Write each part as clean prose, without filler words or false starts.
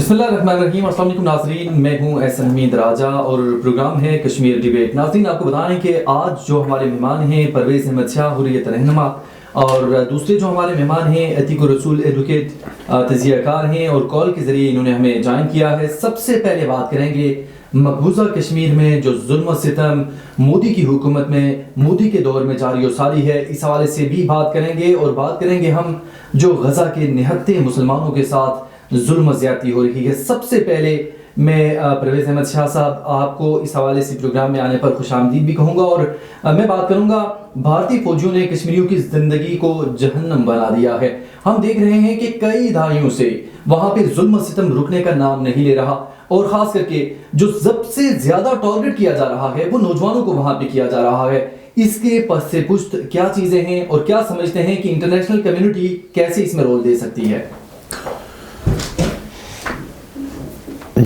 بسم اللہ الرحمن الرحیم. السلام علیکم ناظرین, میں ہوں احسن حمید راجہ اور پروگرام ہے کشمیر ڈیبیٹ. ناظرین, آپ کو بتائیں کہ آج جو ہمارے مہمان ہیں پرویز احمد شاہ حریت رہنما, اور دوسرے جو ہمارے مہمان ہیں عتیق الرسول ایڈوکیٹ تجزیہ کار ہیں, اور کال کے ذریعے انہوں نے ہمیں جوائن کیا ہے. سب سے پہلے بات کریں گے مقبوضہ کشمیر میں جو ظلم و ستم مودی کی حکومت میں, مودی کے دور میں جاری و ساری ہے, اس حوالے سے بھی بات کریں گے. اور بات کریں گے ہم جو غزہ کے نہتے مسلمانوں کے ساتھ ظلم و زیادتی ہو رہی ہے. سب سے پہلے میں پرویز احمد شاہ صاحب آپ کو اس حوالے سے پروگرام میں آنے پر خوش آمدید بھی کہوں گا, اور میں بات کروں گا بھارتی فوجیوں نے کشمیریوں کی زندگی کو جہنم بنا دیا ہے. ہم دیکھ رہے ہیں کہ کئی دہائیوں سے وہاں پہ ظلم و ستم رکنے کا نام نہیں لے رہا, اور خاص کر کے جو سب سے زیادہ ٹارگٹ کیا جا رہا ہے وہ نوجوانوں کو وہاں پہ کیا جا رہا ہے. اس کے پس سے پشت کیا چیزیں ہیں اور کیا سمجھتے ہیں کہ انٹرنیشنل کمیونٹی کیسے اس میں رول دے سکتی ہے؟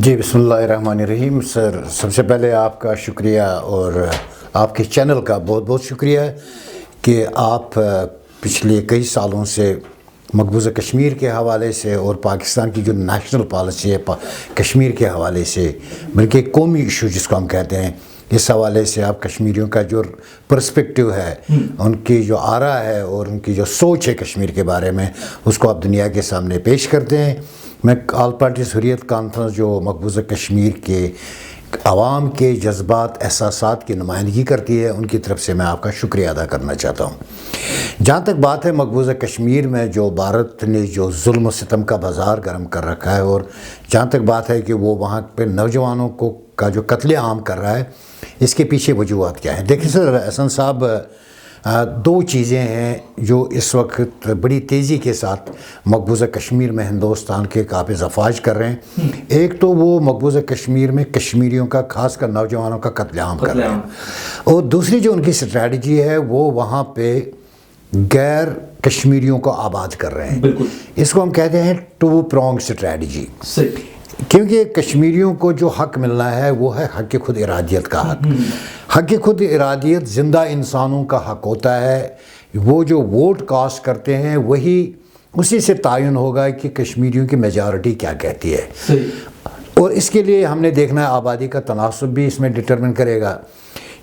جی بسم اللہ الرحمن الرحیم. سر, سب سے پہلے آپ کا شکریہ اور آپ کے چینل کا بہت بہت شکریہ کہ آپ پچھلے کئی سالوں سے مقبوضہ کشمیر کے حوالے سے اور پاکستان کی جو نیشنل پالیسی ہے کشمیر کے حوالے سے, بلکہ قومی ایشو جس کو ہم کہتے ہیں, اس حوالے سے آپ کشمیریوں کا جو پرسپیکٹیو ہے, ان کی جو آرا ہے اور ان کی جو سوچ ہے کشمیر کے بارے میں, اس کو آپ دنیا کے سامنے پیش کرتے ہیں. میں آل پارٹیز حریت کانفرنس جو مقبوضہ کشمیر کے عوام کے جذبات احساسات کی نمائندگی کرتی ہے, ان کی طرف سے میں آپ کا شکریہ ادا کرنا چاہتا ہوں. جہاں تک بات ہے مقبوضہ کشمیر میں جو بھارت نے جو ظلم و ستم کا بازار گرم کر رکھا ہے, اور جہاں تک بات ہے کہ وہ وہاں پہ نوجوانوں کا جو قتل عام کر رہا ہے, اس کے پیچھے وجوہات کیا ہیں؟ دیکھیں سر احسن صاحب, دو چیزیں ہیں جو اس وقت بڑی تیزی کے ساتھ مقبوضہ کشمیر میں ہندوستان کے قابض افواج کر رہے ہیں. ایک تو وہ مقبوضہ کشمیر میں کشمیریوں کا, خاص کر نوجوانوں کا قتل عام کر رہے ہیں, اور دوسری جو ان کی اسٹریٹجی ہے وہ وہاں پہ غیر کشمیریوں کو آباد کر رہے ہیں. اس کو ہم کہتے ہیں ٹو پرونگ اسٹریٹجی, کیونکہ کشمیریوں کو جو حق ملنا ہے وہ ہے حق خود ارادیت کا حق. حق خود ارادیت زندہ انسانوں کا حق ہوتا ہے. وہ جو ووٹ کاسٹ کرتے ہیں وہی اسی سے تعین ہوگا کہ کشمیریوں کی میجارٹی کیا کہتی ہے, اور اس کے لیے ہم نے دیکھنا ہے آبادی کا تناسب بھی اس میں ڈٹرمن کرے گا.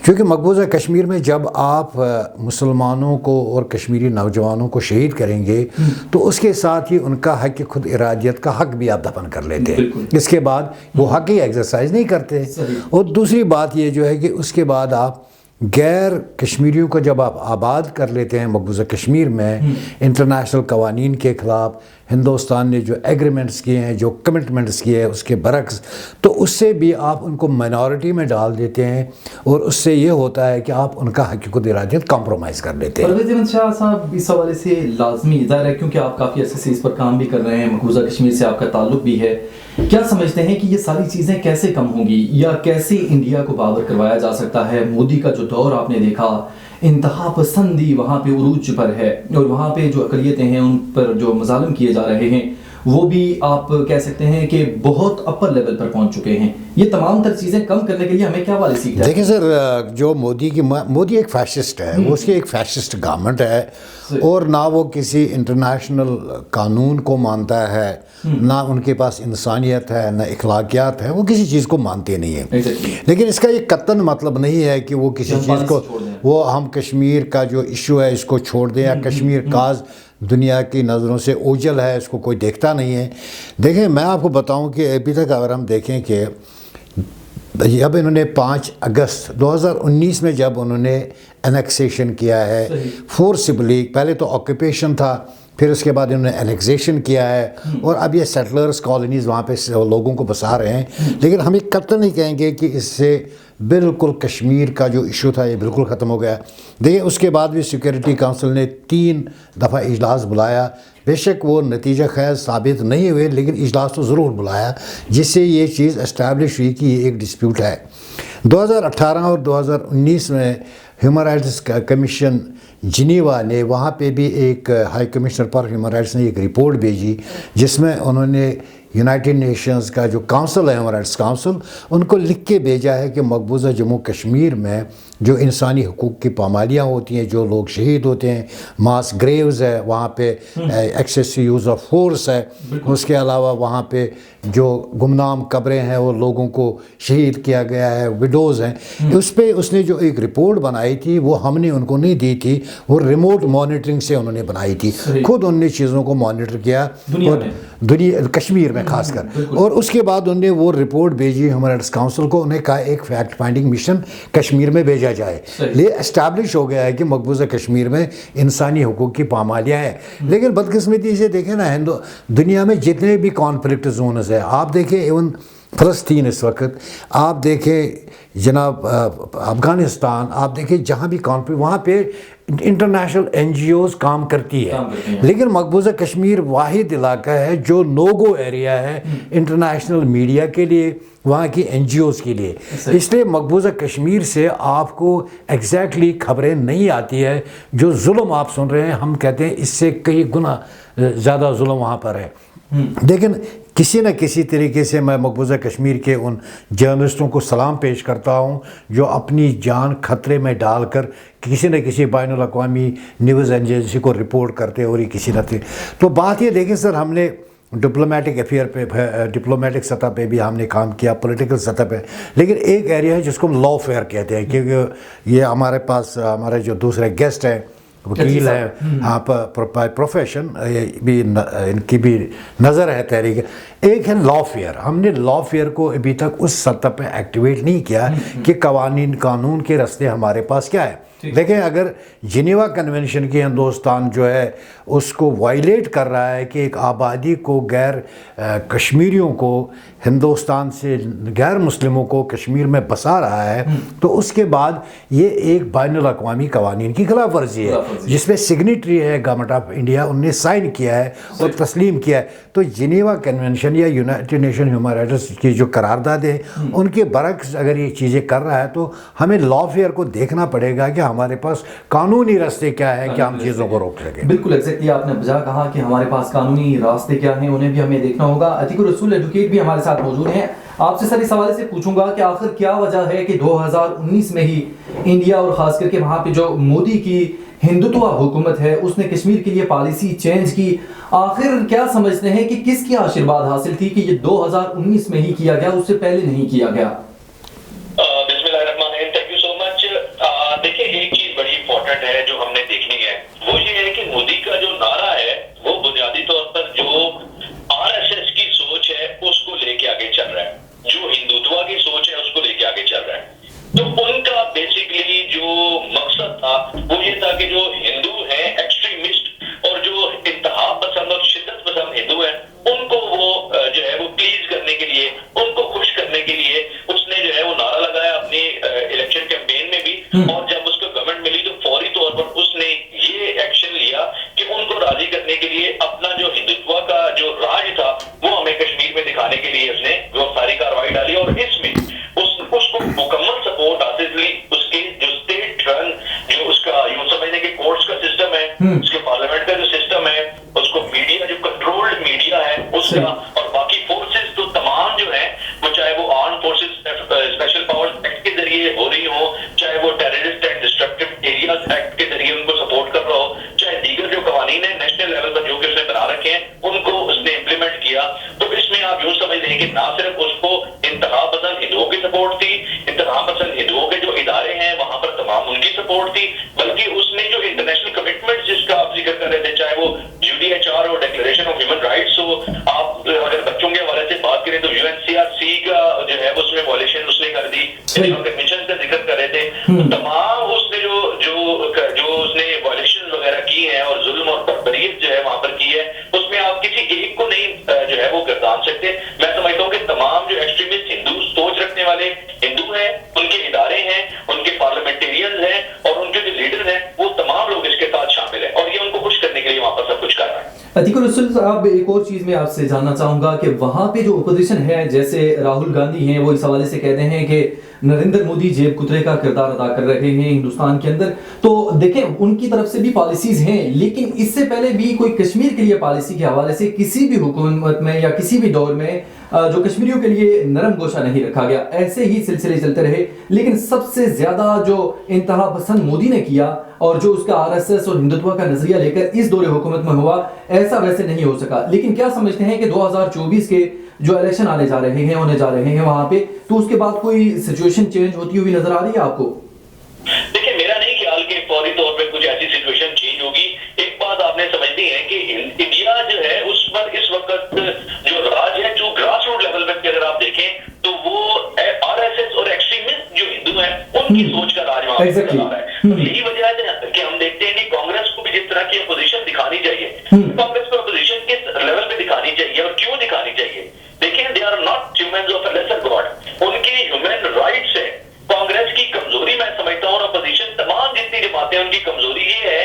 کیونکہ مقبوضہ کشمیر میں جب آپ مسلمانوں کو اور کشمیری نوجوانوں کو شہید کریں گے تو اس کے ساتھ ہی ان کا حق خود ارادیت کا حق بھی آپ دفن کر لیتے ہیں. اس کے بعد وہ حق ہی ایکسرسائز نہیں کرتے. اور دوسری بات یہ جو ہے کہ اس کے بعد آپ غیر کشمیریوں کو جب آپ آباد کر لیتے ہیں مقبوضہ کشمیر میں, انٹرنیشنل قوانین کے خلاف ہندوستان نے جو ایگریمنٹس کیے ہیں, جو کمٹمنٹس کیے ہیں, اس کے برعکس, تو اس سے بھی آپ ان کو مائنورٹی میں ڈال دیتے ہیں, اور اس سے یہ ہوتا ہے کہ آپ ان کا حق خود ارادیت کمپرومائز کر لیتے ہیں. پرویز احمد شاہ صاحب, اس حوالے سے لازمی ظاہر ہے کیونکہ آپ کافی عرصے سے اس پر کام بھی کر رہے ہیں, مقبوضہ کشمیر سے آپ کا تعلق بھی ہے, کیا سمجھتے ہیں کہ یہ ساری چیزیں کیسے کم ہوں گی, یا کیسے انڈیا کو باور کروایا جا سکتا ہے؟ مودی کا جو دور آپ نے دیکھا, انتہا پسندی وہاں پہ عروج پر ہے, اور وہاں پہ جو اقلیتیں ہیں ان پر جو مظالم کیے جا رہے ہیں وہ بھی آپ کہہ سکتے ہیں کہ بہت اپر لیول پر پہنچ چکے ہیں. یہ تمام تر چیزیں کم کرنے کے لیے ہمیں کیا والے سیکھنا ہے؟ دیکھیں سر, جو مودی ایک فیشسٹ ہے, وہ اس کی ایک فیشسٹ گورنمنٹ ہے, اور نہ وہ کسی انٹرنیشنل قانون کو مانتا ہے, نہ ان کے پاس انسانیت ہے, نہ اخلاقیات ہے, وہ کسی چیز کو مانتے نہیں ہیں. لیکن اس کا یہ قطعاً مطلب نہیں ہے کہ وہ کسی چیز کو, وہ ہم کشمیر کا جو ایشو ہے اس کو چھوڑ دیں, یا کشمیر کاز دنیا کی نظروں سے اوجھل ہے, اس کو کوئی دیکھتا نہیں ہے. دیکھیں میں آپ کو بتاؤں کہ ابھی تک اگر ہم دیکھیں کہ جب انہوں نے 5 اگست 2019 میں جب انہوں نے انیکسیشن کیا ہے فورسبلی, پہلے تو آکوپیشن تھا, پھر اس کے بعد انہوں نے انیکسیشن کیا ہے, اور اب یہ سیٹلرز کالونیز وہاں پہ لوگوں کو بسا رہے ہیں. لیکن ہم یہ قطعاً نہیں کہیں گے کہ اس سے بالکل کشمیر کا جو ایشو تھا یہ بالکل ختم ہو گیا. دیکھیں اس کے بعد بھی سیکورٹی کونسل نے 3 دفعہ اجلاس بلایا, بے شک وہ نتیجہ خیز ثابت نہیں ہوئے, لیکن اجلاس تو ضرور بلایا, جس سے یہ چیز اسٹیبلش ہوئی کہ یہ ایک ڈسپیوٹ ہے. 2018 اور 2019 میں ہیومن رائٹس کمیشن जिनीवा ने वहाँ पे भी एक high commissioner for human rights ने एक रिपोर्ट भेजी जिसमें उन्होंने यूनाइटेड नेशंस का जो काउंसिल है ह्यूमन राइट्स काउंसिल उनको लिख के भेजा है कि मकबूजा जम्मू कश्मीर में जो इंसानी हकूक़ की पामालियाँ होती हैं, जो लोग शहीद होते हैं, मास ग्रेव्स है वहाँ पे, एक्सेसिव यूज़ ऑफ फोर्स है, उसके अलावा वहाँ पे जो गुमनाम कब्रें हैं वो लोगों को शहीद किया गया है, विडोज़ हैं, उस पर उसने जो एक रिपोर्ट बनाई थी वो हमने उनको नहीं दी थी, वो रिमोट मॉनिटरिंग से उन्होंने बनाई थी, खुद उन्होंने चीज़ों को मॉनिटर किया दुनिया कश्मीर में खासकर, और उसके बाद उन्होंने वो रिपोर्ट भेजी ह्यूमन राइट्स काउंसिल को, उन्हें कहा एक फैक्ट फाइंडिंग मिशन कश्मीर में भेजा जाए। ये एस्टैब्लिश हो गया है कि मकबूजा कश्मीर में इंसानी हुकूक की पामालियाँ हैं। लेकिन बदकिस्मती से देखें ना, दुनिया में जितने भी कॉन्फ्लिक्ट जोन्स है, आप देखें इवन फ़लस्तीन इस वक्त, आप देखें जनाब अफ़गानिस्तान, आप देखें जहाँ भी कॉन्फ्लिक्ट, वहाँ पे इंटरनेशनल NGOs काम करती है, लेकिन मकबूजा कश्मीर वाहिद इलाका है जो नोगो एरिया है इंटरनेशनल मीडिया के लिए, वहाँ की NGOs के लिए। इसलिए मकबूजा कश्मीर से आपको एग्जैक्टली खबरें नहीं आती है। जो जुल्म आप सुन रहे हैं, हम कहते हैं इससे कई गुना ज़्यादा जुल्म वहाँ पर है। लेकिन किसी न किसी तरीके से मैं मकबूजा कश्मीर के उन जर्नलिस्टों को सलाम पेश करता हूँ जो अपनी जान खतरे में डालकर किसी न किसी बैनुल अक़वामी न्यूज़ एजेंसी को रिपोर्ट करते और किसी न तो बात ये देखें सर, हमने डिप्लोमेटिक अफेयर पे, डिप्लोमेटिक सतह पे भी हमने काम किया, पॉलिटिकल सतह पे, लेकिन एक एरिया है जिसको हम लॉ फेयर कहते हैं, क्योंकि ये हमारे पास हमारे जो दूसरे गेस्ट हैं वकील है, हाँ प्रोफेशन भी इनकी भी नज़र है तहरीक। एक है लॉ फेयर, हमने लॉ फेयर को अभी तक उस सतह पे एक्टिवेट नहीं किया कि कानून के रास्ते हमारे पास क्या है। देखें, अगर जिनेवा कन्वेंशन की हिंदुस्तान जो है उसको वायलेट कर रहा है कि एक आबादी को गैर कश्मीरियों को हिंदुस्तान से गैर मुस्लिमों को कश्मीर में बसा रहा है, तो उसके बाद ये एक बैनुल अक़वामी कवानीन की खिलाफ वर्जी है जिसमें सिग्नेटरी है गवर्नमेंट ऑफ इंडिया, उनने साइन किया है और तस्लीम किया है। तो जिनेवा कन्वेंशन या यूनाइटेड नेशन ह्यूमन राइट्स की जो करारदाद है उनके बरक्स अगर ये चीज़ें कर रहा है तो हमें लॉ फेयर को देखना पड़ेगा कि हमारे पास कानूनी रास्ते क्या है कि हम चीज़ों को रोक सकें। बिल्कुल एग्जैक्टली आपने बजा कहा कि हमारे पास कानूनी रास्ते क्या हैं, उन्हें भी हमें देखना होगा। अतीकुर रसूल एडवोकेट भी हमारे साथ मौजूद हैं। आपसे सर इस हवाले से पूछूंगा कि आखिर क्या वजह है कि 2019 में ही इंडिया और खास करके वहाँ पे जो मोदी की हिंदुत्व हुकूमत है उसने कश्मीर के लिए पॉलिसी चेंज की। आखिर क्या समझते हैं कि किसकी आशीर्वाद हासिल थी कि ये 2019 में ही किया गया, उससे पहले नहीं किया गया? Thank you so much. देखिए, एक चीज बड़ी इंपॉर्टेंट है जो हमने देखनी है, वो ये है कि मोदी का जो नारा है वो बुनियादी तौर पर जो RSS की सोच है उसको लेके आगे चल रहा है, जो हिंदुत्व की सोच है उसको लेके आगे चल रहा है। तो उनका बेसिकली जो मकसद था वो ये था कि जो हिंदू हैं एक्सट्रीमिस्ट और जो इंतहा पसंद और शिद्दत पसंद हिंदू हैं उनको वो जो है वो प्लीज करने के लिए, उनको खुश करने के लिए उसने जो है वो नारा लगाया अपनी इलेक्शन कैंपेन में भी, और जब उसको गवर्नमेंट मिली तो फौरी तौर पर उसने ये एक्शन लिया कि उनको राजी करने के लिए अपना जो हिंदुत्व का जो राज था वो हमें कश्मीर में दिखाने के लिए उसने वो सारी कार्रवाई डाली। और इसमें उसको मुकम्मल सपोर्ट हासिल हुई। उसके जो स्टेट रन जो उसका यूं समझने के कोर्ट्स का सिस्टम है, उसके पार्लियामेंट का जो सिस्टम है, उसको मीडिया जो कंट्रोल्ड मीडिया है उसका, और बाकी फोर्सेस तो तमाम जो है वो चाहे वो arm forces special powers act के जरिए हो रही हो, चाहे वो terrorist and destructive areas act के जरिए उनको सपोर्ट कर रहा हो, चाहे दीगर जो कवानीन है नेशनल लेवल पर जो कि उसने बना रखे हैं उनको उसने इम्प्लीमेंट किया। तो इसमें आप यूं समझ लें कि ना सिर्फ उसको इंतहा पसंद हिंदुओं की सपोर्ट थी, इंतहा पसंद हिंदुओं के जो इदारे हैं वहां पर तमाम उनकी सपोर्ट थी, बल्कि उसने जो इंटरनेशनल कमिटमेंट जिसका आप जिक्र कर रहे थे, चाहे वो UDHR और डिक्लेरेशन ऑफ ह्यूमन राइट्स हो, आप अगर बच्चों के हवाले से बात करें तो UNCRC का जो है उसमें वॉयलेशन उसने कर दी, कन्वेंशन का जिक्र कर रहे थे, तमाम उसने जो उसने वॉयलेशन वगैरह की है और जुल्म और बर्बरियत जो है वहां पर की है, उसमें आप किसी एक को नहीं जो है वो गर्दान सकते। मैं समझता हूँ कि तमाम जो एक्सट्रीमिस्ट हिंदू सोच रखने वाले हिंदू हैं, उनके इदारे हैं, उनके पार्लियामेंटेरियंस हैं और उनके जो लीडर हैं वो तमाम लोग इसके साथ शामिल हैं और ये उनको खुश करने के लिए वहां पर सब कुछ कर रहा है। अतीकुर रसूल साहब, एक और चीज़ मैं आपसे जानना चाहूँगा कि वहाँ पे जो अपोजिशन है, जैसे राहुल गांधी हैं, वो इस हवाले से कहते हैं कि नरेंद्र मोदी जेब कुतरे का किरदार अदा कर रहे हैं हिंदुस्तान के अंदर। तो देखें, उनकी तरफ से भी पॉलिसीज हैं, लेकिन इससे पहले भी कोई कश्मीर के लिए पॉलिसी के हवाले से किसी भी हुकूमत में या किसी भी दौर में जो कश्मीरियों के लिए नरम गोशा नहीं रखा गया। ऐसे ही सिलसिले चलते रहे, लेकिन सबसे ज्यादा जो इंतहा पसंद मोदी ने किया और जो उसका आरएसएस और हिंदुत्व का नजरिया लेकर इस दौरे हुकूमत में हुआ, ऐसा वैसे नहीं हो सका। लेकिन क्या समझते हैं कि 2024 के जो इलेक्शन आने जा रहे हैं, होने जा रहे हैं वहां पे, तो उसके बाद कोई सिचुएशन चेंज होती हुई नजर आ रही है आपको? देखिए, मेरा नहीं ख्याल कि फौरी तौर पे कुछ ऐसी सिचुएशन चेंज होगी। एक बात आपने समझनी है कि इंडिया जो है उस पर इस वक्त जो राज है, जो ग्रास रूट लेवल पे अगर आप देखें तो वो आरएसएस और एक्सट्रीमिस्ट जो हिंदू हैं उनकी सोच का राज वहां पे चला रहा है। और यही वजह है कि हम देखते हैं कि कांग्रेस को भी जिस तरह की अपोजिशन दिखानी चाहिए, कांग्रेस को अपोजिशन किस लेवल पे दिखानी चाहिए और क्यों दिखानी चाहिए। देखिए, they are not humans of a lesser god, उनके ह्यूमन राइट्स है। कांग्रेस की कमजोरी मैं समझता हूँ, और अपोजिशन तमाम जितनी जमातें उनकी कमजोरी ये है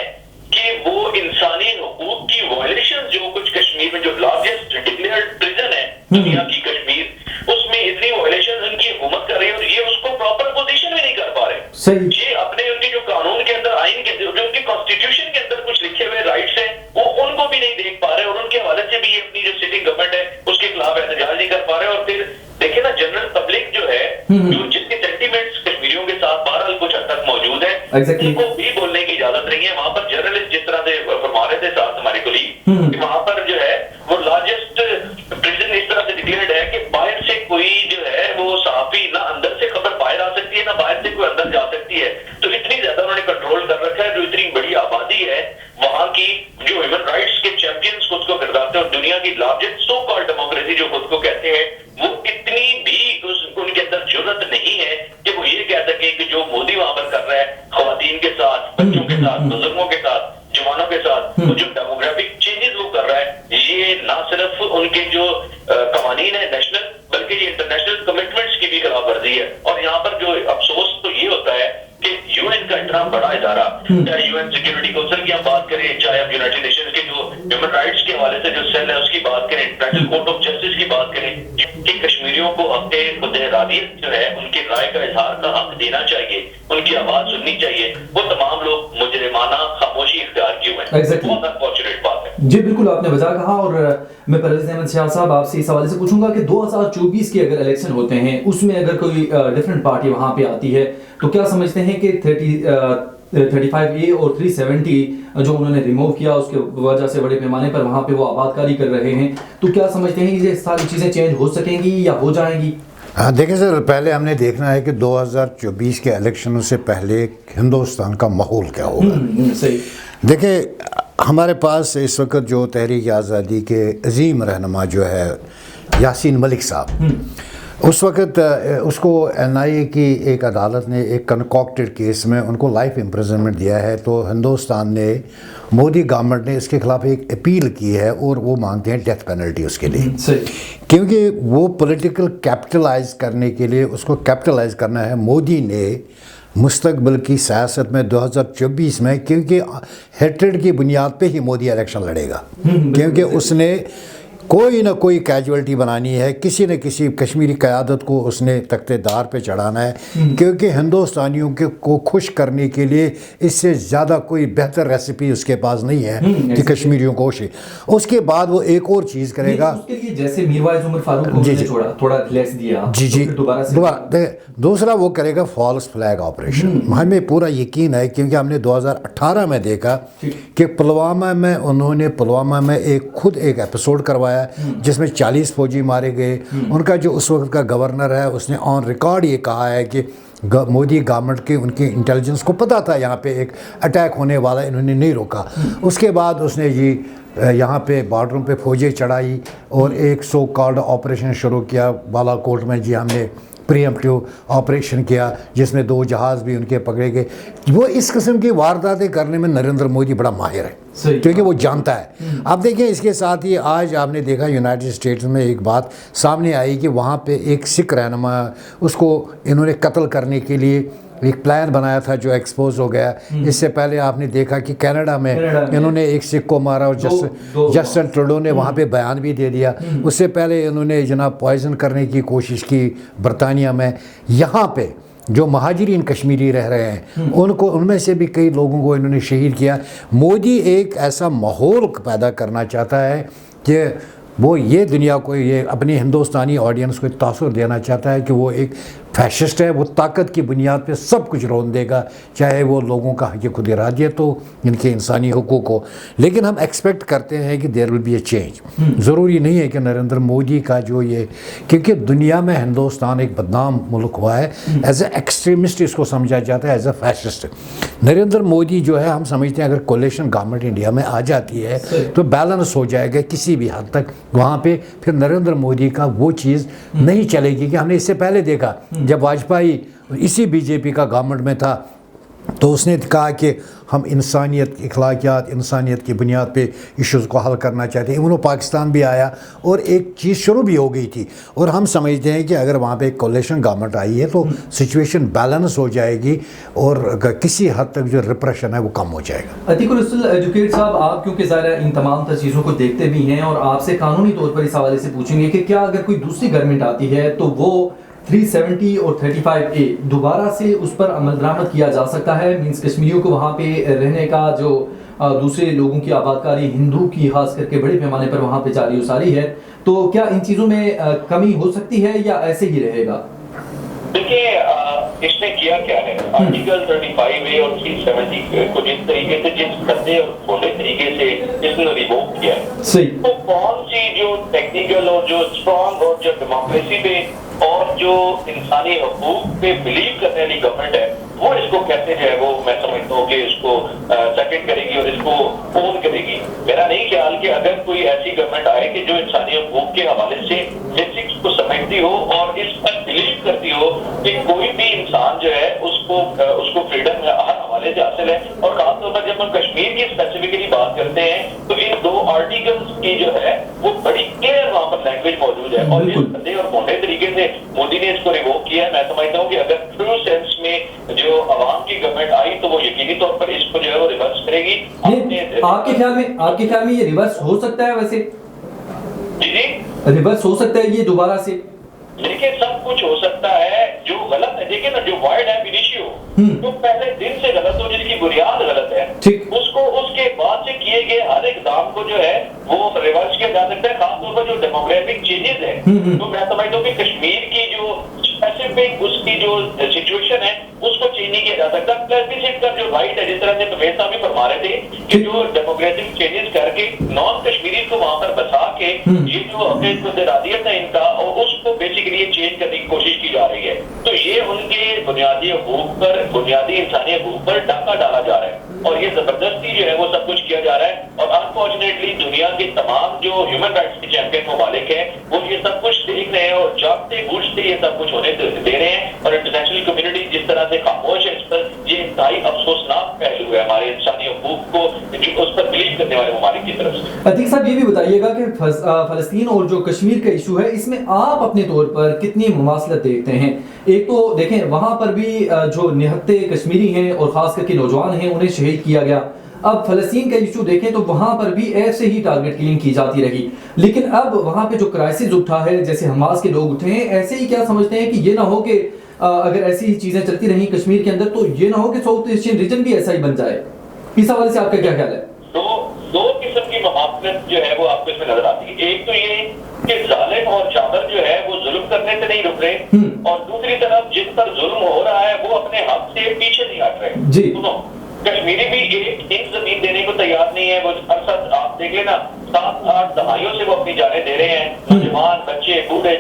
कि वो इंसानी हुकूक की वायलेशन जो कुछ कश्मीर में जो लार्जेस्ट डिक्लेयर्ड प्रिजन है दुनिया की, कश्मीर, उसमें इतनी वायलेशन उनकी हुकूमत कर रही है और ये उसको प्रॉपर पोजीशन भी नहीं कर पा रहे। ये अपने उनके जो कानून के अंदर, आइन के अंदर, जो उनके कॉन्स्टिट्यूशन के अंदर कुछ लिखे हुए राइट्स हैं, वो उनको भी नहीं देख पा रहे और उनके हवाले से भी ये अपनी जो सिटिंग गवर्नमेंट है उसके खिलाफ एहतजाज नहीं कर पा रहे। और फिर देखिए ना, जनरल पब्लिक जो है, जो जिसके सेंटिमेंट्स कश्मीरियों के साथ बहरहाल कुछ हद तक मौजूद है, उनको भी बोलने की इजाजत नहीं है। वहां पर जर्नलिस्ट जिस तरह से फरमा रहे थे साथ हमारे कोलीग, कि वहां पर जो है वो लार्जेस्ट प्रिजन इस तरह से डिक्लेयर्ड है कि बाहर से कोई जो है वो सहाफी, ना अंदर से खबर बाहर आ सकती है, ना बाहर से कोई अंदर जा सकती है। तो इतनी ज्यादा उन्होंने कंट्रोल कर रखा है। जो इतनी बड़ी आबादी है वहां की, जो ह्यूमन राइट्स के चैंपियंस खुद को करदाते हैं और दुनिया की लार्जेस्ट सो कॉल्ड डेमोक्रेसी जो खुद को कहते हैं, वो इतनी भी उनके अंदर जरूरत नहीं है कि वो ये कह सके कि जो मोदी वहां पर कर रहा है खवातीन के साथ, बच्चों के साथ, बुजुर्गों के साथ, जवानों के साथ, वो जो डेमोग्राफिक चेंजेस वो कर रहा है, ये ना सिर्फ उनके जो कवानीन है नेशनल, बल्कि ये इंटरनेशनल कमिटमेंट्स की भी खिलाफवर्जी है। और यहाँ पर जो अफसोस तो ये होता है कि यूएन का इतना बड़ा इदारा, चाहे यूएन सिक्योरिटी काउंसिल की हम बात करें, चाहे हम यूनाइटेड नेशंस के जो ह्यूमन राइट्स के हवाले से जो सेल है उसकी बात करें, इंटरनेशनल कोर्ट ऑफ जस्टिस की बात करें, कि कश्मीरियों को अपने खुद-ए-इरादियत जो है उनकी राय का इजहार का हक देना चाहिए, उनकी आवाज सुननी चाहिए, वो तमाम लोग मुजरिमाना खामोशी इख्तियार किए हुए हैं। बहुत अनफॉर्चुनेट बात है। जी बिल्कुल, आपने वजह कहा। और मैं परवेज अहमद शाह साहब आपसे इस हवाले से पूछूंगा कि 2024 के अगर इलेक्शन होते हैं, उसमें अगर कोई डिफरेंट पार्टी वहां पे आती है, तो क्या समझते हैं कि 35A और 370 जो उन्होंने रिमूव किया उसके वजह से बड़े पैमाने पर वहां पे वो आबादकारी कर रहे हैं, तो क्या समझते हैं कि ये सारी चीज़ें चेंज हो सकेंगी या हो जाएंगी? हाँ, देखिए सर, पहले हमने देखना है कि 2024 के इलेक्शनों से पहले हिंदुस्तान का माहौल क्या होगा। सही। देखिए, हमारे पास इस वक्त जो तहरीक आज़ादी के अजीम रहनुमा जो है यासीन मलिक साहब, उस वक्त उसको NIA की एक अदालत ने एक कंकॉक्टेड केस में उनको लाइफ इम्प्रिजनमेंट दिया है। तो हिंदुस्तान ने, मोदी गवर्नमेंट ने इसके खिलाफ एक अपील की है और वो मांगते हैं डेथ पेनल्टी उसके लिए, क्योंकि वो पॉलिटिकल कैपिटलाइज करने के लिए, उसको कैपिटलाइज करना है मोदी ने मुस्तकबिल की सियासत में 2024 में, क्योंकि हेट्रेड की बुनियाद पे ही मोदी इलेक्शन लड़ेगा, क्योंकि उसने कोई ना कोई कैजुअलिटी बनानी है, किसी न किसी कश्मीरी क़यादत को उसने तख्तेदार पे चढ़ाना है, क्योंकि हिंदुस्तानियों के को खुश करने के लिए इससे ज़्यादा कोई बेहतर रेसिपी उसके पास नहीं है कि कश्मीरियों को खुश। उसके बाद वो एक और चीज़ करेगा, उसके लिए जैसे मीरवाइज उमर फारूक को उन्होंने छोड़ा, थोड़ा रिलैक्स दिया, जी दोबारा दूसरा वो करेगा फॉल्स फ्लैग ऑपरेशन। हमें पूरा यकीन है, क्योंकि हमने 2018 में देखा कि पुलवामा में खुद एक एपिसोड करवाया जिसमें 40 फौजी मारे गए। उनका जो उस वक्त का गवर्नर है, उसने ऑन रिकॉर्ड ये कहा है कि मोदी गवर्नमेंट के, उनकी इंटेलिजेंस को पता था यहाँ पे एक अटैक होने वाला, इन्होंने नहीं रोका। उसके बाद उसने यहाँ पे बॉर्डरों पे फौजें चढ़ाई और एक सो कॉल्ड ऑपरेशन शुरू किया बालाकोट में। हमने प्रीएम्प्टिव ऑपरेशन किया जिसमें 2 जहाज़ भी उनके पकड़े गए। वो इस किस्म की वारदातें करने में नरेंद्र मोदी बड़ा माहिर है, क्योंकि वो जानता है। अब देखिए, इसके साथ ही आज आपने देखा यूनाइटेड स्टेट्स में एक बात सामने आई कि वहाँ पे एक सिख रहनुमा, उसको इन्होंने कत्ल करने के लिए एक प्लान बनाया था जो एक्सपोज हो गया। इससे पहले आपने देखा कि कनाडा में इन्होंने एक सिख को मारा और जस्टिन ट्रूडो ने वहाँ पे बयान भी दे दिया। उससे पहले इन्होंने जनाब पॉइजन करने की कोशिश की बरतानिया में। यहाँ पे جو مہاجرین کشمیری رہ رہے ہیں ان میں سے بھی کئی لوگوں کو انہوں نے شہید کیا. مودی ایک ایسا ماحول پیدا کرنا چاہتا ہے کہ وہ یہ دنیا کو یہ اپنی ہندوستانی آڈینس کو تاثر دینا چاہتا ہے کہ وہ ایک فیشسٹ ہے, وہ طاقت کی بنیاد پہ سب کچھ رون دے گا, چاہے وہ لوگوں کا حق خود ارادیت ہو, ان کے انسانی حقوق ہو. لیکن ہم ایکسپیکٹ کرتے ہیں کہ دیر ول بی اے چینج. ضروری نہیں ہے کہ نریندر مودی کا جو یہ, کیونکہ دنیا میں ہندوستان ایک بدنام ملک ہوا ہے, ایز اے ایکسٹریمسٹ اس کو سمجھا جاتا ہے, as a fascist. Narendra Modi جو ہے ہم سمجھتے ہیں اگر کولیشن گورنمنٹ انڈیا میں آ جاتی ہے تو بیلنس ہو جائے گا کسی بھی حد تک وہاں پہ. پھر نریندر مودی کا وہ چیز نہیں چلے گی کہ ہم نے اس سے پہلے دیکھا جب واجپئی اسی بی جے پی کا گورنمنٹ میں تھا تو اس نے کہا کہ ہم انسانیت اخلاقیات انسانیت کی بنیاد پہ ایشوز کو حل کرنا چاہتے ہیں. انہوں پاکستان بھی آیا اور ایک چیز شروع بھی ہو گئی تھی, اور ہم سمجھتے ہیں کہ اگر وہاں پہ ایک کولیشن گورنمنٹ آئی ہے تو سچویشن بیلنس ہو جائے گی اور کسی حد تک جو ریپریشن ہے وہ کم ہو جائے گا. عتیق الرسول ایجوکیٹ صاحب, آپ کیونکہ ظاہر ان تمام تر چیزوں کو دیکھتے بھی ہیں اور آپ سے قانونی طور پر اس حوالے سے پوچھیں گے کہ کیا اگر کوئی دوسری گورنمنٹ آتی ہے تو وہ 370 اور 35A دوبارہ سے اس پر عمل درآمد کیا جا سکتا ہے؟ مینس کشمیریوں کو وہاں پہ رہنے کا جو دوسرے لوگوں کی آباد کاری ہندو کی خاص کر کے بڑے پیمانے پر وہاں پہ جاری و ساری ہے, تو کیا ان چیزوں میں کمی ہو سکتی ہے یا ایسے ہی رہے گا؟ دیکھیے اس نے کیا کیا ہے, آرٹیکل 35A اور 370 کو جس طریقے سے جس گندے اور کھولے طریقے سے اس نے ریووک کیا ہے, صحیح, تو کون سی جو ٹیکنیکل اور جو اسٹرانگ اور جو ڈیموکریسی پہ اور جو انسانی حقوق پہ بلیو کرنے والی گورنمنٹ ہے وہ اس کو کہتے جو ہے وہ میں سمجھتا ہوں کہ اس کو سیکنڈ کرے گی اور اس کو اون کرے گی. میرا نہیں خیال کہ اگر کوئی ایسی گورنمنٹ آئے کہ جو انسانی حقوق کے حوالے سے بیسکس کو سمجھتی ہو اور اس پر بلیو کرتی ہو کہ کوئی بھی انسان جو ہے اس کو فریڈم ہر حوالے سے حاصل ہے. اور خاص طور پر جب ہم کشمیر کی اسپیسیفکلی بات کرتے ہیں تو ان دو آرٹیکلس کی جو ہے وہ بڑی کلیئر وہاں پر لینگویج موجود ہے, اور اس گندے اور موٹے طریقے سے مودی نے اس کو ریووک کیا ہے. میں سمجھتا ہوں کہ اگر ٹرو سینس میں جو عوام کی گورنمنٹ آئی تو وہ یقینی طور پر اس کو جو ہے وہ ریورس کرے گی. آپ کے خیال میں یہ ریورس ہو سکتا ہے؟ ویسے جی ریورس ہو سکتا ہے یہ دوبارہ سے؟ دیکھیں سب کچھ ہو سکتا ہے. جو غلط ہے دیکھیں نا, جو وائڈ ہے انیشیو جو پہلے دن سے غلط ہو, جس کی بنیاد غلط ہے, اس کو اس کے بعد سے کیے گئے ہر اقدام کو جو ہے وہ ریورس کیا جا سکتا ہے. خاص طور پر جو ڈیموگرافک چینجز ہیں تو میں سمجھتا ہوں کہ کشمیر کی جو اسپیسیفک اس کی جو سچویشن ہے اس کو چینج نہیں کیا جا سکتا. پلس کا جو رائٹ ہے, جس طرح سے پرویز صاحب بھی فرما رہے تھے کہ جو ڈیموگرافک چینجز کر کے نان کشمیری کو وہاں پر بسا کے یہ جو اپنے ارادیت ہے ان کا, اور اس کو بیسیکلی یہ چینج کرنے کی کوشش کی جا رہی ہے. تو یہ ان کے بنیادی حقوق پر, بنیادی انسانی حقوق پر ڈاکہ ڈالا جا رہا ہے, اور یہ زبردستی جو ہے وہ سب کچھ کیا جا رہا ہے. اور انفارچونیٹلی دنیا کے تمام جو ہیومن رائٹس کے چیمپئن ممالک ہیں وہ یہ سب کچھ دیکھ رہے ہیں اور جاگتے بوجھتے یہ سب کچھ ہونے دے رہے ہیں. اور انٹرنیشنل کمیونٹی جس طرح سے خاموش ہے اس پر, یہ انتہائی افسوسناک پہلو ہے ہمارے انسانی حقوق کو اس پر بلیو کرنے والے ممالک کی طرف سے. عتیق صاحب یہ بھی بتائیے گا کہ فلسطین اور جو کشمیر کا ایشو ہے اس میں آپ اپنے طور پر کتنی مماثلت دیکھتے ہیں؟ ایک تو دیکھیں وہاں پر بھی جو نہتے کشمیری ہیں اور خاص کر کے نوجوان ہیں انہیں شہید کیا گیا. اب فلسطین کا ایشو دیکھیں تو وہاں پر بھی ایسے ہی ٹارگٹ کلنگ کی جاتی رہی, لیکن اب وہاں پہ جو کرائسس اٹھا ہے, جیسے حماس کے لوگ اٹھے ہیں, ایسے ہی کیا سمجھتے ہیں کہ یہ نہ ہو کہ اگر ایسی ہی چیزیں چلتی رہیں کشمیر کے اندر تو یہ نہ ہو کہ ساؤتھ ایشین ریجن بھی ایسا ہی بن جائے؟ اس حوالے سے آپ کا کیا خیال ہے؟ دو قسم کی مماثلت جو ہے وہ آپ کو اس میں نظر آتی ہے. ایک تو یہ کہ ظالم اور جابر جو ہے وہ ظلم کرنے سے نہیں رک رہے, اور دوسری طرف جن پر ظلم ہو رہا ہے وہ اپنے حق سے پیچھے نہیں ہٹ رہے. جی سنو, کشمیری بھی ایک زمین دینے کو تیار نہیں ہے. وہ اکثر آپ دیکھ لینا 7-8 دہائیوں سے وہ اپنی جانیں دے رہے ہیں. نوجوان, بچے, بوڑھے,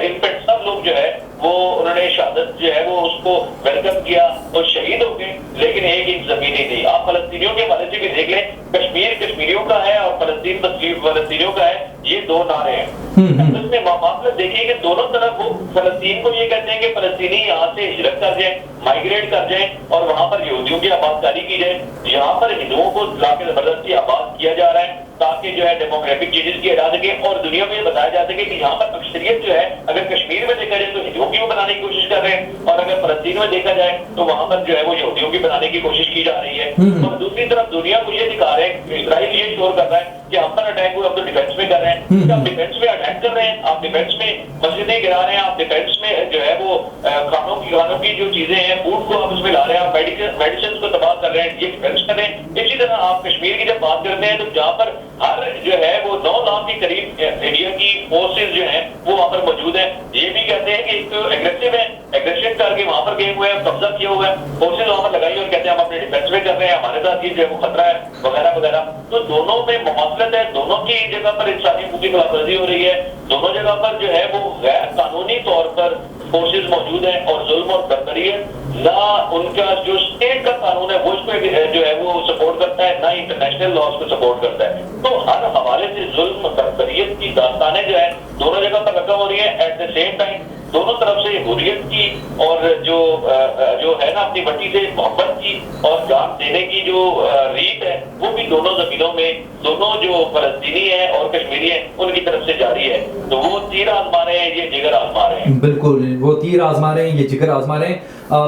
انفنٹ سب لوگ جو ہے وہ انہوں نے شہادت جو ہے وہ اس کو ویلکم کیا اور شہید ہو گئے, لیکن ایک زمین ہی نہیں. آپ فلسطینیوں کے حوالے سے بھی دیکھ لیں, کشمیر کشمیریوں کا ہے اور فلسطین فلسطینیوں کا ہے, یہ دو نعرے ہیں. اس میں معاملہ دیکھیے کہ دونوں طرف وہ فلسطین کو یہ کہتے ہیں کہ فلسطینی یہاں سے ہجرت کر جائیں, مائگریٹ کر جائیں اور وہاں پر یہودیوں کی آباد کاری کی جائے. یہاں پر ہندوؤں کو لا کے زبردستی آباد کیا جا رہا ہے تاکہ جو ہے ڈیموگرافک چینجز کیا جا سکے اور دنیا میں یہ بتایا جا سکے کہ یہاں پر اکثریت جو ہے اگر کشمیر میں دیکھا جائے تو ہندوؤں کی بنانے کی کوشش کر رہے ہیں اور اگر فلسطین میں دیکھا جائے تو وہاں پر جو ہے وہ یہودیوں کی بنانے کی کوشش کی جا رہی ہے. اور دوسری طرف دنیا کو یہ دکھا رہے ہیں, اسرائیل یہ شور کر رہا ہے کہ ہم پر اٹیک ہوئے, ہم تو ڈیفینس میں کر رہے ہیں. آپ ڈیفینس میں اٹیک کر رہے ہیں, آپ ڈیفینس میں مسجدیں گرا رہے ہیں, آپ ڈیفینس میں جو ہے وہ کھانوں کی جو چیزیں ہیں فوڈ کو آپ اس میں لا رہے ہیں, آپ میڈیسنس کو تباہ کر رہے ہیں, یہ ڈیفینس کر رہے ہیں. اسی طرح آپ کشمیر کی جب بات کرتے ہیں تو جہاں پر ہر جو ہے وہ 9 لاکھ کے قریب انڈیا کی فورسز جو ہیں وہ وہاں پر موجود ہیں. یہ بھی کہتے ہیں کہ ایک تو ایگریسو ہے, ایگریشن کر کے وہاں پر گئے ہوئے ہیں, قبضہ کیا ہوا ہے, فورسز وہاں پر لگائی اور کہتے ہیں ہم اپنے ڈیفینس میں کر رہے ہیں, ہمارے ساتھ یہ جو ہے وہ خطرہ ہے وغیرہ وغیرہ. تو دونوں میں مماثلت ہے, دونوں کی جگہ پر انسانی حقوق کی خلاف ورزی ہو رہی ہے, دونوں جگہ پر جو ہے وہ غیر قانونی طور پر فورسز موجود ہیں اور ظلم اور بربری ہے. نہ ان کا جو اسٹیٹ کا قانون ہے وہ اس کو جو ہے وہ سپورٹ کرتا ہے, نہ انٹرنیشنل لاز کو سپورٹ کرتا ہے. تو ہر حوالے سے ظلم بربریت کی داستانیں جو ہے دونوں جگہ پر رقم ہو رہی ہے. ایٹ دا سیم ٹائم دونوں طرف سے حریت کی اور جو ہے نا اپنی مٹی سے محبت کی اور جان دینے کی جو ریت ہے وہ بھی دونوں زمینوں میں دونوں جو فلسطینی ہیں اور کشمیری ہیں ان کی طرف سے جاری ہے. تو وہ تیر آزما رہے ہیں, یہ جگر آزما رہے ہیں. بالکل, وہ تیر آزما رہے ہیں, یہ جگر آزما رہے ہیں.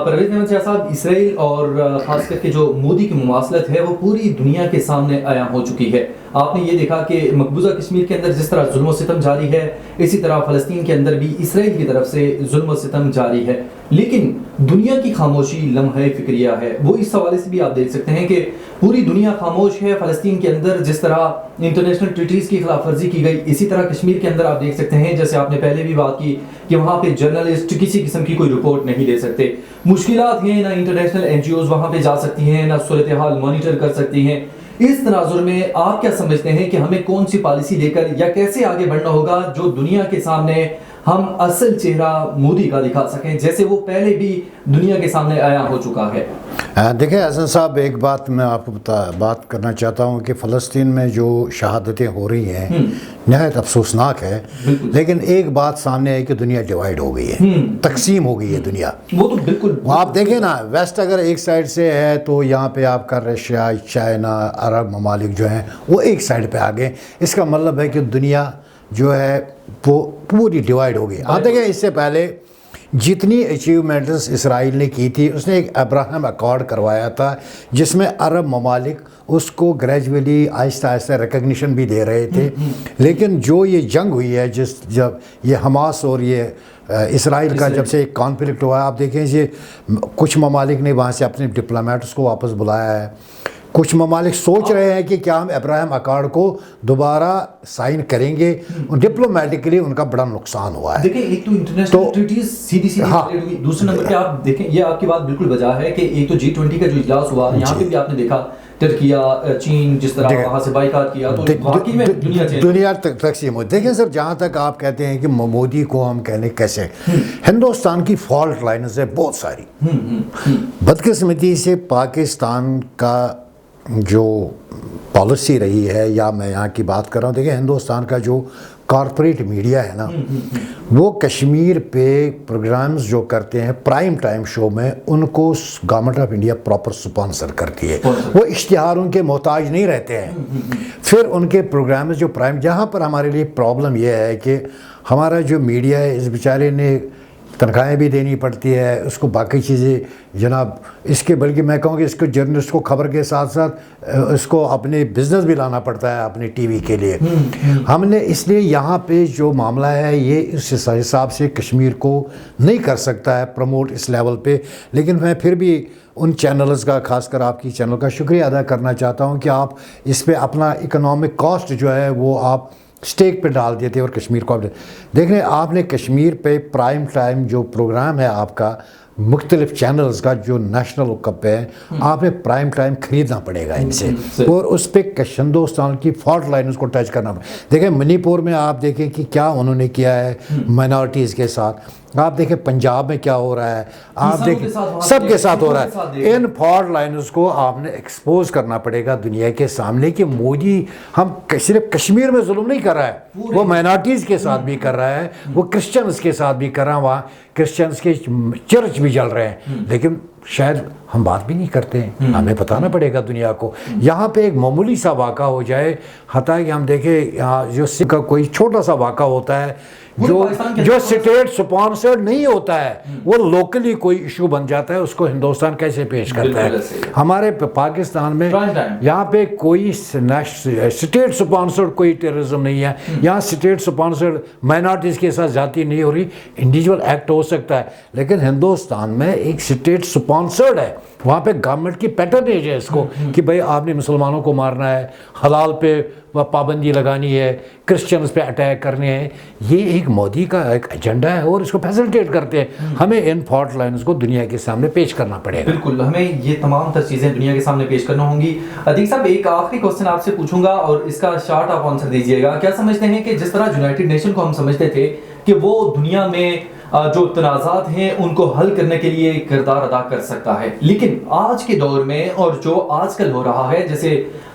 پرویز احمد شاہ صاحب, اسرائیل اور خاص کر کے جو مودی کی مماثلت ہے وہ پوری دنیا کے سامنے عیاں ہو چکی ہے. آپ نے یہ دیکھا کہ مقبوضہ کشمیر کے اندر جس طرح ظلم و ستم جاری ہے, اسی طرح فلسطین کے اندر بھی اسرائیل کی طرف سے ظلم و ستم جاری ہے. لیکن دنیا کی خاموشی لمحہ فکریہ ہے. وہ اس حوالے سے بھی آپ دیکھ سکتے ہیں کہ پوری دنیا خاموش ہے. فلسطین کے اندر جس طرح انٹرنیشنل ٹریٹیز کی خلاف ورزی کی گئی, اسی طرح کشمیر کے اندر آپ دیکھ سکتے ہیں, جیسے آپ نے پہلے بھی بات کی کہ وہاں پہ جرنلسٹ کسی قسم کی کوئی رپورٹ نہیں دے سکتے. مشکلات ہیں, نہ انٹرنیشنل این جی اوز وہاں پہ جا سکتی ہیں, نہ صورتحال مانیٹر کر سکتی ہیں. اس تناظر میں آپ کیا سمجھتے ہیں کہ ہمیں کون سی پالیسی لے کر یا کیسے آگے بڑھنا ہوگا جو دنیا کے سامنے ہم اصل چہرہ مودی کا دکھا سکیں, جیسے وہ پہلے بھی دنیا کے سامنے عیاں ہو چکا ہے؟ دیکھیں حسن صاحب, ایک بات میں آپ کو بات کرنا چاہتا ہوں کہ فلسطین میں جو شہادتیں ہو رہی ہیں نہایت افسوسناک ہے, لیکن ایک بات سامنے ہے کہ دنیا ڈیوائیڈ ہو گئی ہے, تقسیم ہو گئی ہے دنیا. وہ تو بالکل آپ دیکھیں نا, ویسٹ اگر ایک سائڈ سے ہے تو یہاں پہ آپ کا رشیا, چائنا, عرب ممالک جو ہیں وہ ایک سائڈ پہ آ گئے. اس کا مطلب ہے کہ دنیا جو ہے وہ پوری ڈیوائیڈ ہو گئی. آپ دیکھیں اس سے پہلے جتنی اچیومنٹس اسرائیل نے کی تھی, اس نے ایک ابراہم اکارڈ کروایا تھا جس میں عرب ممالک اس کو گریجولی آہستہ آہستہ ریکگنیشن بھی دے رہے تھے. لیکن جو یہ جنگ ہوئی ہے, جب یہ حماس اور یہ اسرائیل کا جب سے ایک کانفلکٹ ہوا ہے, آپ دیکھیں یہ کچھ ممالک نے وہاں سے اپنے ڈپلومیٹس کو واپس بلایا ہے. کچھ ممالک سوچ رہے ہیں کہ کیا ہم ابراہم اکارڈ کو دوبارہ سائن کریں گے. ڈپلومیٹکلی ان کا بڑا نقصان ہوا ہے. دیکھیں, ایک تو انٹرنیشنل ٹریٹیز سیدھی ہوئی, دوسرے نمبر پہ آپ دیکھیں, یہ آپ کی بات بالکل بجا ہے کہ ایک تو G20 کا جو اجلاس ہوا, یہاں پہ بھی آپ نے دیکھا ترکیہ, چین جس طرح وہاں سے بائیکاٹ کیا, تو واقعی میں دنیا تقسیم ہوئی. دیکھیں سر, جہاں تک آپ کہتے ہیں کہ مودی کو ہم کہنے کیسے, ہندوستان کی فالٹ لائنز ہے بہت ساری. بدقسمتی سے پاکستان کا جو پالیسی رہی ہے, یا میں یہاں کی بات کر رہا ہوں, دیکھیں ہندوستان کا جو کارپوریٹ میڈیا ہے نا, وہ کشمیر پہ پروگرامز جو کرتے ہیں پرائم ٹائم شو میں, ان کو government of India proper sponsor کرتی ہے. وہ اشتہاروں کے محتاج نہیں رہتے ہیں. پھر ان کے پروگرامز جو پرائم, جہاں پر ہمارے لیے پرابلم یہ ہے کہ ہمارا جو میڈیا ہے, اس بیچارے نے تنخواہیں بھی دینی پڑتی ہے اس کو, باقی چیزیں جناب اس کے, بلکہ میں کہوں کہ اس کو جرنلسٹ کو خبر کے ساتھ ساتھ اس کو اپنے بزنس بھی لانا پڑتا ہے اپنے ٹی وی کے لیے. ہم نے اس لیے یہاں پہ جو معاملہ ہے یہ اس حساب سے کشمیر کو نہیں کر سکتا ہے پروموٹ اس لیول پہ. لیکن میں پھر بھی ان چینلز کا, خاص کر آپ کی چینل کا شکریہ ادا کرنا چاہتا ہوں کہ آپ اس پہ اپنا اکنامک کاسٹ جو ہے وہ آپ اسٹیک پہ ڈال دیتے اور کشمیر کو دیکھیں. آپ نے کشمیر پہ پرائم ٹائم جو پروگرام ہے آپ کا مختلف چینلز کا جو نیشنل کپ ہے, آپ نے پرائم ٹائم خریدنا پڑے گا ان سے, اور اس پہ ہندوستان کی فالٹ لائنز کو ٹچ کرنا پڑے. دیکھیں منی پور میں آپ دیکھیں کہ کیا انہوں نے کیا ہے مائنارٹیز کے ساتھ, آپ دیکھیں پنجاب میں کیا ہو رہا ہے, آپ دیکھیں سب کے ساتھ ہو رہا ہے. ان فالٹ لائنز کو آپ نے ایکسپوز کرنا پڑے گا دنیا کے سامنے کہ مودی ہم صرف کشمیر میں ظلم نہیں کر رہا ہے, وہ مائنارٹیز کے ساتھ بھی کر رہا ہے, وہ کرسچنز کے ساتھ بھی کر رہا ہے, وہاں کرسچنز کے چرچ بھی جل رہے ہیں, لیکن शायद हम बात भी नहीं करते हैं, हमें बताना पड़ेगा दुनिया को। यहाँ पे एक मामूली सा वाक़ा हो जाए, हता कि हम देखें यहाँ जो सिख का कोई छोटा सा वाक़ा होता है जो स्टेट स्पॉन्सर्ड नहीं होता है, वो लोकली कोई इशू बन जाता है, उसको हिंदुस्तान कैसे पेश करता है। हमारे पाकिस्तान में यहाँ पे कोई स्टेट स्पॉन्सर्ड कोई टेररिज्म नहीं है, यहाँ स्टेट स्पॉन्सर्ड माइनॉरिटीज़ के साथ जाती नहीं हो रही, इंडिविजुअल एक्ट हो सकता है, लेकिन हिंदुस्तान में एक स्टेट स्पॉन्सर्ड है, वहाँ पे गवर्नमेंट की पैटर्नेज है इसको कि भाई आपने मुसलमानों को मारना है, हलाल पे पाबंदी लगानी है, क्रिश्चियंस पे अटैक करने हैं। ये एक मोदी का एक एजेंडा है और इसको फैसिलिटेट करते हैं। हमें इन फॉल्ट लाइन्स को दुनिया के सामने पेश करना पड़ेगा। बिल्कुल, हमें ये तमाम तर चीज़ें दुनिया के सामने पेश करना होंगी। अतीक साहब, एक आखिरी क्वेश्चन आपसे पूछूंगा और इसका शॉर्ट आप आंसर दीजिएगा। क्या समझते हैं कि जिस तरह यूनाइटेड नेशन को हम समझते थे कि वो दुनिया में जो तनाज़ात हैं उनको हल करने के लिए किरदार अदा कर सकता है, लेकिन आज के दौर में और जो आजकल हो रहा है, जैसे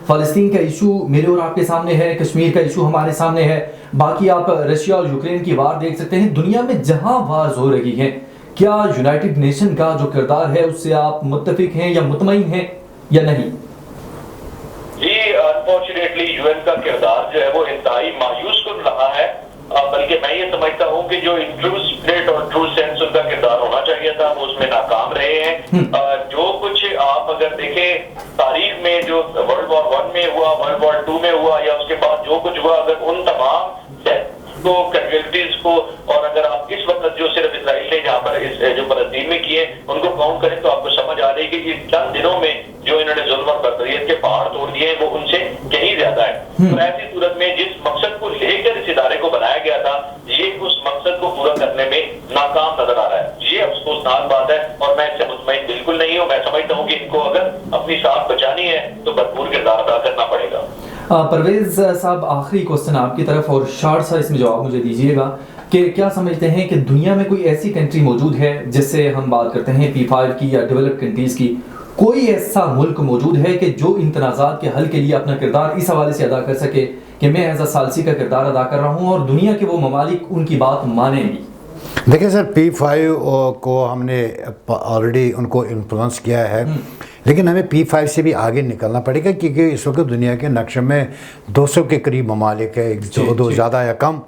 फ़लस्तीन का इशू मेरे और आपके सामने है, कश्मीर का इशू हमारे सामने है, बाकी आप रशिया और यूक्रेन की वार देख सकते हैं, दुनिया में जहां वार हो रही हैं, क्या यूनाइटेड नेशन का जो किरदार है उससे आप मुत्तफिक हैं या मुतमईन हैं या नहीं? जी, अनफॉर्चुनेटली यूएन का किरदार जो है वो इंतहाई मायूस कुन रहा है, बल्कि मैं ये समझता हूँ कि जो ट्रू स्पिरिट और ट्रू सेंस उनका किरदार होना चाहिए था वो उसमें नाकाम रहे हैं। जो कुछ आप अगर देखें तारीख में जो वर्ल्ड वॉर 1 में हुआ, वर्ल्ड वॉर 2 में हुआ या उसके बाद जो कुछ हुआ, अगर उन तमाम को कैजुअलिटीज को और अगर आप इस वक्त जो सिर्फ इसराइल ने यहाँ पर इस जो फलस्तीन में किए उनको काउंट करें तो आपको समझ आ रही है कि चंद दिनों में जो इन्होंने जुल्म और बर्बरियत के पहाड़ तोड़ दिए वो उनसे कहीं ज्यादा है। तो ऐसी सूरत में जिस मकसद को लेकर इस इदारे को बनाया गया था, ये उस मकसद को पूरा करने में नाकाम नजर आ रहा है। ये अफसोसनाक बात है और मैं इससे मुतमईन बिल्कुल नहीं हूँ। मैं समझता हूँ कि इनको अगर अपनी साख बचानी है तो भरपूर किरदार अदा करना पड़ेगा। परवेज साहब, आखिरी क्वेश्चन आपकी तरफ और शॉर्ट सा इसमें जवाब मुझे दीजिएगा कि क्या समझते हैं कि दुनिया में कोई ऐसी कंट्री मौजूद है, जिससे हम बात करते हैं P5 की या डेवलप्ड कंट्रीज़ की, कोई ऐसा मुल्क मौजूद है कि जो इन तनाज़ात के हल के लिए अपना किरदार इस हवाले से अदा कर सके कि मैं एज अ सालसी का किरदार अदा कर रहा हूँ और दुनिया के वो ममालिक उनकी बात माने भी? देखिए सर, P5 को हमने ऑलरेडी उनको इन्फ्लुएंस किया है, लेकिन हमें P5 से भी आगे निकलना पड़ेगा क्योंकि इस वक्त दुनिया के नक्शे में 200 के करीब ममालिक है, दो ज़्यादा या कम,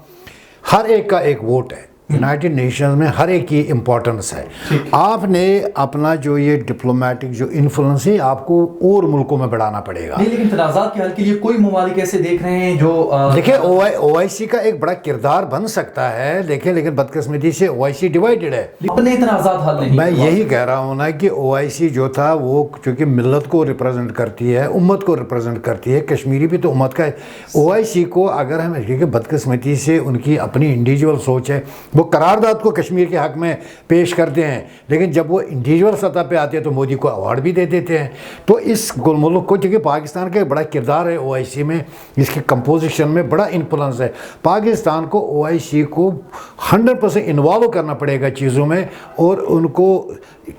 हर एक का एक वोट है। यूनाइटेड नेशंस में हर एक की इम्पोर्टेंस है। आपने अपना जो ये डिप्लोमेटिक जो इन्फ्लुएंस है आपको और मुल्कों में बढ़ाना पड़ेगा। नहीं, लेकिन तनाज़ात के हल के लिए कोई ममालिक ऐसे देख रहे हैं जो देखिए OIC का एक बड़ा किरदार बन सकता है, देखिए, लेकिन बदकिस्मती से OIC डिवाइडेड है, अपने तनाज़ात हल नहीं। मैं यही कह रहा हूँ ना कि OIC जो था वो चूँकि मिल्लत को रिप्रेजेंट करती है, उम्मत को रिप्रेजेंट करती है, कश्मीरी भी तो उम्मत का है। OIC को अगर हम, क्योंकि बदकिस्मती से उनकी अपनी इंडिविजुअल सोच है, वो करारदाद को कश्मीर के हक में पेश करते हैं, लेकिन जब वो इंडिविजुअल सतह पे आते हैं तो मोदी को अवार्ड भी दे देते हैं। तो इस मुल्क को, क्योंकि पाकिस्तान का बड़ा किरदार है OIC में, इसकी कंपोजिशन में बड़ा इन्फ्लुएंस है, पाकिस्तान को OIC को 100% इन्वॉल्व करना पड़ेगा चीज़ों में और उनको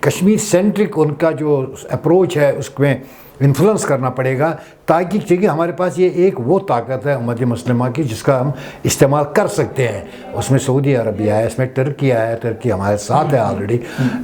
कश्मीर सेंट्रिक उनका जो अप्रोच है उसमें इन्फ्लुएंस करना पड़ेगा, ताकि क्योंकि हमारे पास ये एक वो ताकत है उम्मत मुस्लिमा की जिसका हम इस्तेमाल कर सकते हैं। उसमें सऊदी अरबिया है, इसमें तुर्की है, तुर्की हमारे साथ है ऑलरेडी।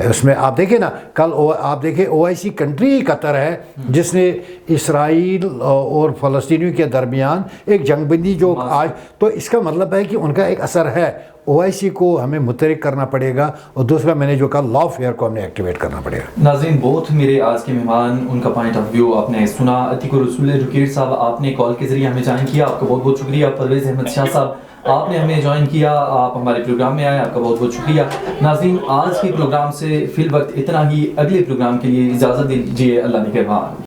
उसमें आप देखें ना, कल आप देखें OIC कंट्री कतर है जिसने इसराइल और फ़लस्तीनियों के दरमियान एक जंगबंदी जो आज, तो इसका मतलब है कि उनका एक असर है। OIC को हमें मुतहरिक करना पड़ेगा और दूसरा मैंने जो कहा लॉ फेयर को हमने एक्टिवेट करना पड़ेगा। नाज़रीन, बहुत मेरे आज के मेहमान, उनका पॉइंट ऑफ व्यू आपने सुना। अतीक रसूल रुकीर साहब, आपने कॉल के जरिए हमें ज्वाइन किया, आपका बहुत बहुत शुक्रिया। परवेज़ अहमद शाह साहब, आपने हमें ज्वाइन किया, आप हमारे प्रोग्राम में आए, आपका बहुत बहुत शुक्रिया। नाज़रीन, आज के प्रोग्राम से फिल वक्त इतना ही। अगले प्रोग्राम के लिए इजाज़त दीजिए। अल्लाह निगहबान।